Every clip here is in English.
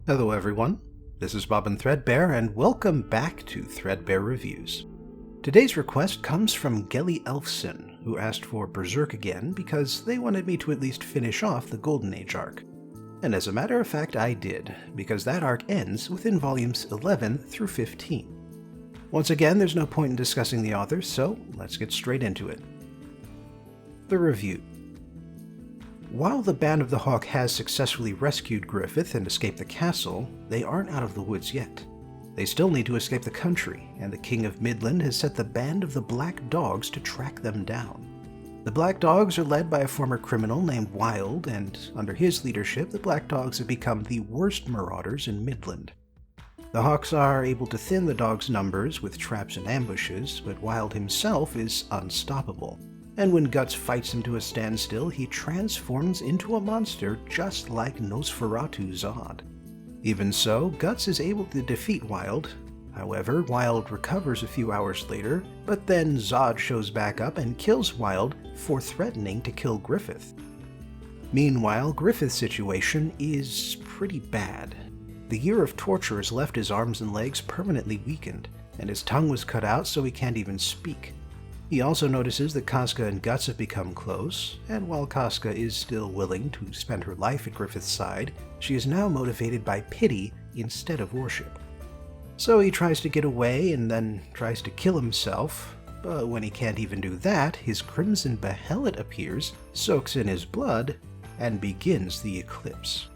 Hello everyone, this is Bob and Threadbare, and welcome back to Threadbare Reviews. Today's request comes from Gelly Elfson, who asked for Berserk again because they wanted me to at least finish off the Golden Age arc. And as a matter of fact, I did, because that arc ends within volumes 11 through 15. Once again, there's no point in discussing the authors, so let's get straight into it. The review. While the Band of the Hawk has successfully rescued Griffith and escaped the castle, they aren't out of the woods yet. They still need to escape the country, and the King of Midland has set the Band of the Black Dogs to track them down. The Black Dogs are led by a former criminal named Wild, and under his leadership, the Black Dogs have become the worst marauders in Midland. The Hawks are able to thin the dogs' numbers with traps and ambushes, but Wild himself is unstoppable. And when Guts fights him to a standstill, he transforms into a monster just like Nosferatu Zod. Even so, Guts is able to defeat Wild. However, Wild recovers a few hours later, but then Zod shows back up and kills Wild for threatening to kill Griffith. Meanwhile, Griffith's situation is pretty bad. The year of torture has left his arms and legs permanently weakened, and his tongue was cut out so he can't even speak. He also notices that Casca and Guts have become close, and while Casca is still willing to spend her life at Griffith's side, she is now motivated by pity instead of worship. So he tries to get away and then tries to kill himself, but when he can't even do that, his Crimson Behelit appears, soaks in his blood, and begins the eclipse.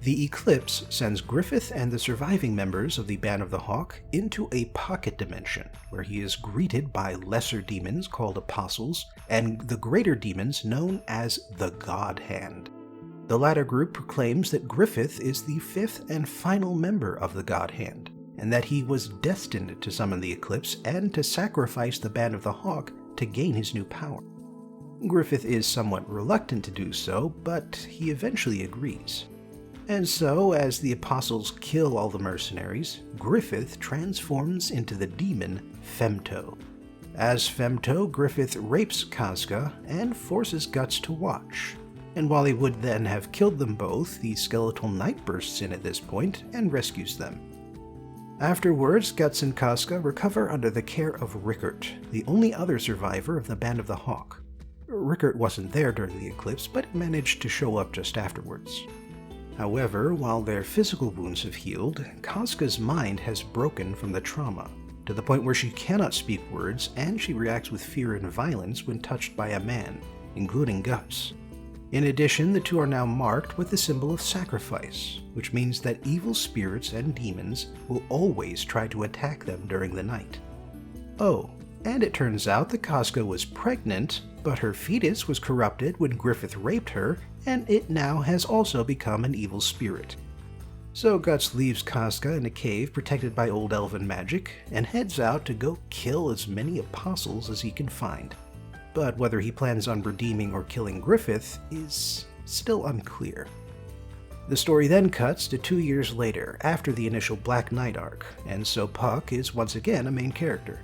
The eclipse sends Griffith and the surviving members of the Band of the Hawk into a pocket dimension, where he is greeted by lesser demons called apostles, and the greater demons known as the God Hand. The latter group proclaims that Griffith is the fifth and final member of the God Hand, and that he was destined to summon the eclipse and to sacrifice the Band of the Hawk to gain his new power. Griffith is somewhat reluctant to do so, but he eventually agrees. And so, as the apostles kill all the mercenaries, Griffith transforms into the demon Femto. As Femto, Griffith rapes Casca and forces Guts to watch. And while he would then have killed them both, the skeletal knight bursts in at this point and rescues them. Afterwards, Guts and Casca recover under the care of Rickert, the only other survivor of the Band of the Hawk. Rickert wasn't there during the eclipse, but managed to show up just afterwards. However, while their physical wounds have healed, Casca's mind has broken from the trauma, to the point where she cannot speak words and she reacts with fear and violence when touched by a man, including Guts. In addition, the two are now marked with the symbol of sacrifice, which means that evil spirits and demons will always try to attack them during the night. Oh, and it turns out that Casca was pregnant, but her fetus was corrupted when Griffith raped her, and it now has also become an evil spirit. So Guts leaves Casca in a cave protected by old elven magic, and heads out to go kill as many apostles as he can find. But whether he plans on redeeming or killing Griffith is still unclear. The story then cuts to 2 years later, after the initial Black Knight arc, and so Puck is once again a main character.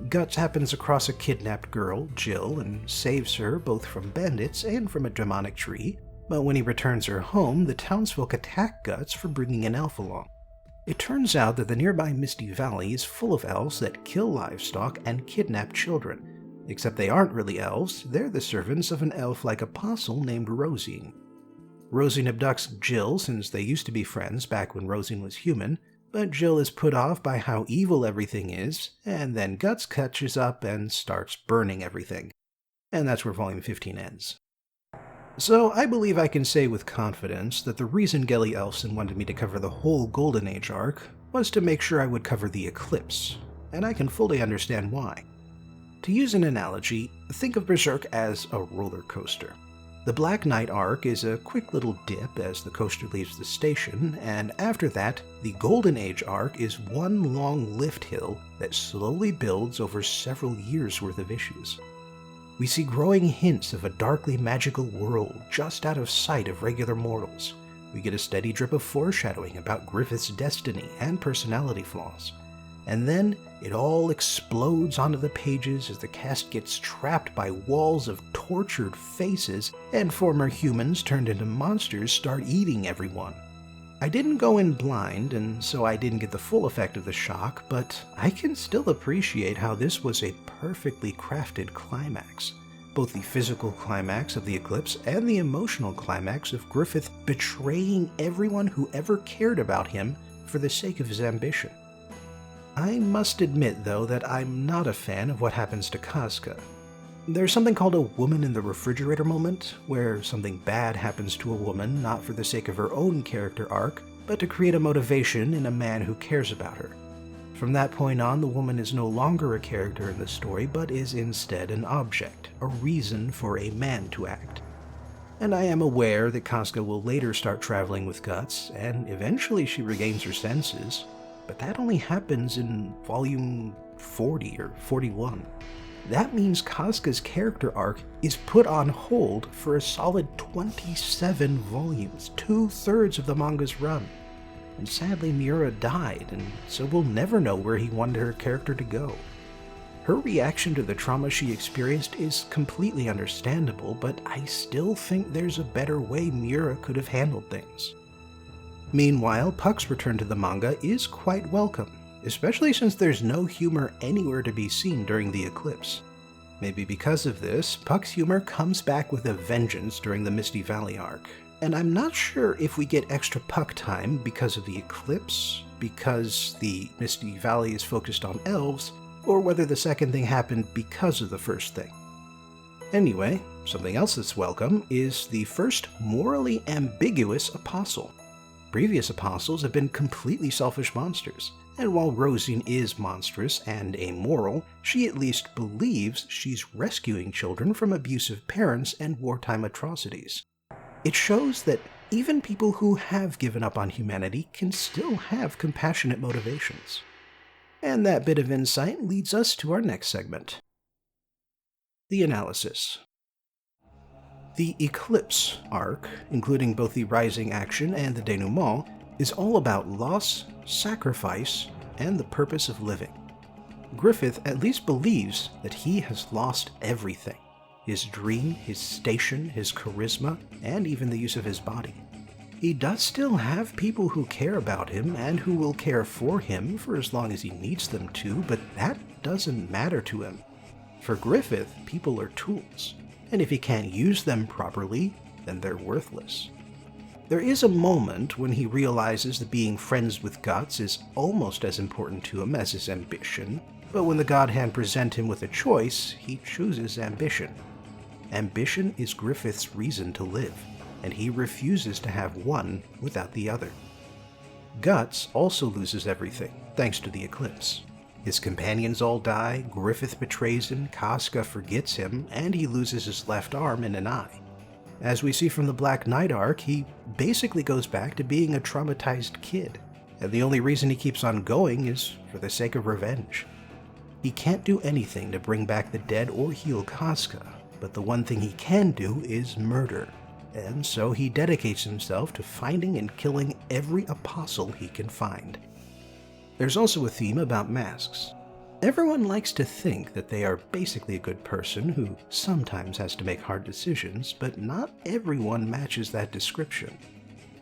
Guts happens across a kidnapped girl, Jill, and saves her both from bandits and from a demonic tree, but when he returns her home, the townsfolk attack Guts for bringing an elf along. It turns out that the nearby Misty Valley is full of elves that kill livestock and kidnap children, except they aren't really elves, they're the servants of an elf-like apostle named Rosine. Rosine abducts Jill since they used to be friends back when Rosine was human, but Jill is put off by how evil everything is, and then Guts catches up and starts burning everything. And that's where Volume 15 ends. So I believe I can say with confidence that the reason Gelly Elfson wanted me to cover the whole Golden Age arc was to make sure I would cover the eclipse, and I can fully understand why. To use an analogy, think of Berserk as a roller coaster. The Black Knight arc is a quick little dip as the coaster leaves the station, and after that, the Golden Age arc is one long lift hill that slowly builds over several years' worth of issues. We see growing hints of a darkly magical world just out of sight of regular mortals. We get a steady drip of foreshadowing about Griffith's destiny and personality flaws. And then it all explodes onto the pages as the cast gets trapped by walls of tortured faces and former humans turned into monsters start eating everyone. I didn't go in blind, and so I didn't get the full effect of the shock, but I can still appreciate how this was a perfectly crafted climax. Both the physical climax of the eclipse and the emotional climax of Griffith betraying everyone who ever cared about him for the sake of his ambition. I must admit, though, that I'm not a fan of what happens to Casca. There's something called a woman in the refrigerator moment, where something bad happens to a woman not for the sake of her own character arc, but to create a motivation in a man who cares about her. From that point on, the woman is no longer a character in the story, but is instead an object, a reason for a man to act. And I am aware that Casca will later start traveling with Guts, and eventually she regains her senses, but that only happens in volume 40 or 41. That means Casca's character arc is put on hold for a solid 27 volumes, 2/3 of the manga's run. And sadly, Miura died, and so we'll never know where he wanted her character to go. Her reaction to the trauma she experienced is completely understandable, but I still think there's a better way Miura could have handled things. Meanwhile, Puck's return to the manga is quite welcome, especially since there's no humor anywhere to be seen during the eclipse. Maybe because of this, Puck's humor comes back with a vengeance during the Misty Valley arc, and I'm not sure if we get extra Puck time because of the eclipse, because the Misty Valley is focused on elves, or whether the second thing happened because of the first thing. Anyway, something else that's welcome is the first morally ambiguous apostle. Previous apostles have been completely selfish monsters, and while Rosine is monstrous and amoral, she at least believes she's rescuing children from abusive parents and wartime atrocities. It shows that even people who have given up on humanity can still have compassionate motivations. And that bit of insight leads us to our next segment. The analysis. The Eclipse Arc, including both the Rising action and the denouement, is all about loss, sacrifice, and the purpose of living. Griffith at least believes that he has lost everything. His dream, his station, his charisma, and even the use of his body. He does still have people who care about him and who will care for him for as long as he needs them to, but that doesn't matter to him. For Griffith, people are tools, and if he can't use them properly, then they're worthless. There is a moment when he realizes that being friends with Guts is almost as important to him as his ambition, but when the God Hand present him with a choice, he chooses ambition. Ambition is Griffith's reason to live, and he refuses to have one without the other. Guts also loses everything, thanks to the eclipse. His companions all die, Griffith betrays him, Casca forgets him, and he loses his left arm and an eye. As we see from the Black Knight arc, he basically goes back to being a traumatized kid, and the only reason he keeps on going is for the sake of revenge. He can't do anything to bring back the dead or heal Casca, but the one thing he can do is murder, and so he dedicates himself to finding and killing every apostle he can find. There's also a theme about masks. Everyone likes to think that they are basically a good person who sometimes has to make hard decisions, but not everyone matches that description.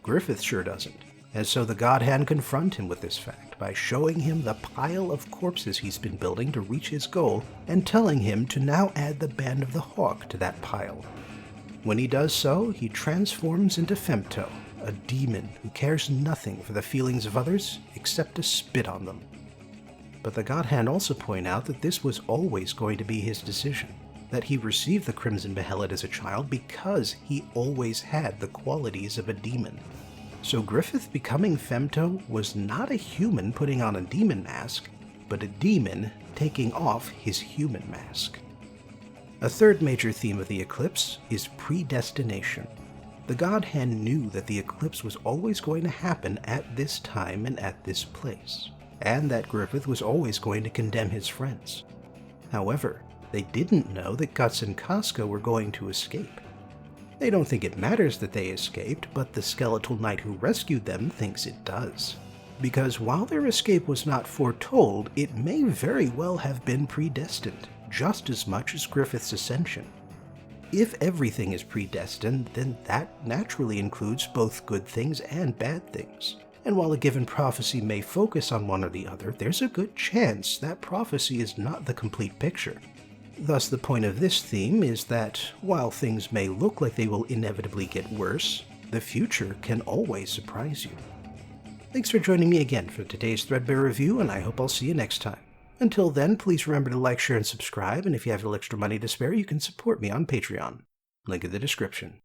Griffith sure doesn't, and so the God Hand confront him with this fact by showing him the pile of corpses he's been building to reach his goal and telling him to now add the Band of the Hawk to that pile. When he does so, he transforms into Femto, a demon who cares nothing for the feelings of others except to spit on them. But the God Hand also point out that this was always going to be his decision, that he received the Crimson Behelit as a child because he always had the qualities of a demon. So Griffith becoming Femto was not a human putting on a demon mask, but a demon taking off his human mask. A third major theme of the eclipse is predestination. The God Hand knew that the eclipse was always going to happen at this time and at this place, and that Griffith was always going to condemn his friends. However, they didn't know that Guts and Casca were going to escape. They don't think it matters that they escaped, but the skeletal knight who rescued them thinks it does. Because while their escape was not foretold, it may very well have been predestined, just as much as Griffith's ascension. If everything is predestined, then that naturally includes both good things and bad things. And while a given prophecy may focus on one or the other, there's a good chance that prophecy is not the complete picture. Thus, the point of this theme is that, while things may look like they will inevitably get worse, the future can always surprise you. Thanks for joining me again for today's Threadbare review, and I hope I'll see you next time. Until then, please remember to like, share, and subscribe, and if you have a little extra money to spare, you can support me on Patreon. Link in the description.